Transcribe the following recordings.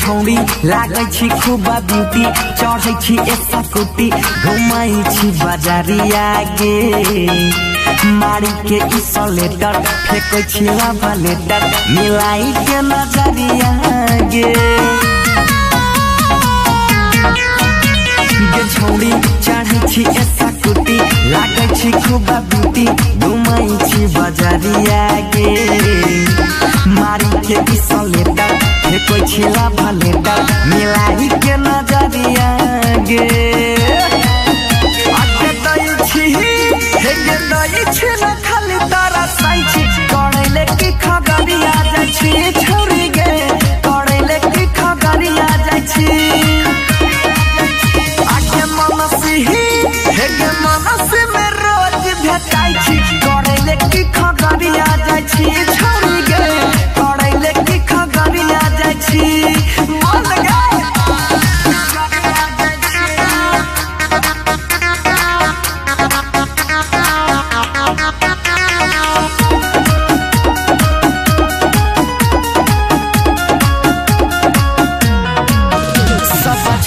छौड़ी लागै छी खूब ब्यूटी चढ़ै छी ऐसा कुटी घुमाई छी बाजारिया गे मारी के इसलेटर फेंकै छी लावा लेटर मिलाई के नजरिया गे छौड़ी चढ़ै छी ऐसा कुटी लागै छी खूब ब्यूटी घुमाई छी बाजारिया गे मारी के इसलेटर कोई छिला भलेटा मिलाई के नजरिया गे आके दई छी हेगे दई छी ना खाली तारा साई छी करेले की खगरिया जाय छी छोरी गे करेले की खगरिया जाय छी आके मनसी हेगे मनसी में रोज भेटाई छी करेले की खगरिया जाय छी छोरी गे करेले की खगरिया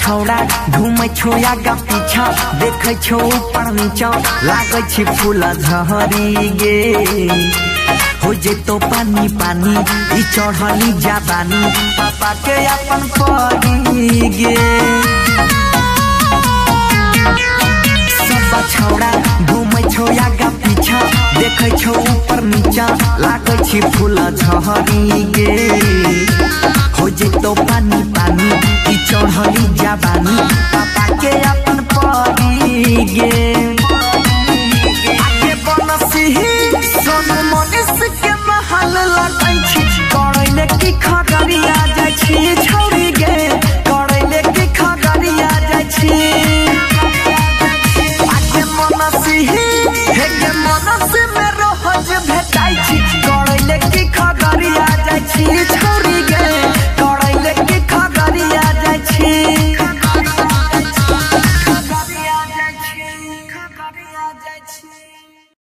छौड़ा घूमै छो आगा पीछा देखै छो ऊपर नीचा लागै छी फूल झहरी गे हो जेतो पानी पानी ई चढ़ली जाबानी पापा के अपन परी गे सब छौड़ा घूमै छो आगा पीछा देखै छो ऊपर नीचा लागै छी फूल झहरी गे हो जेतो पानी पानी ई चढ़ली जाबानी पापा के अपन परी गे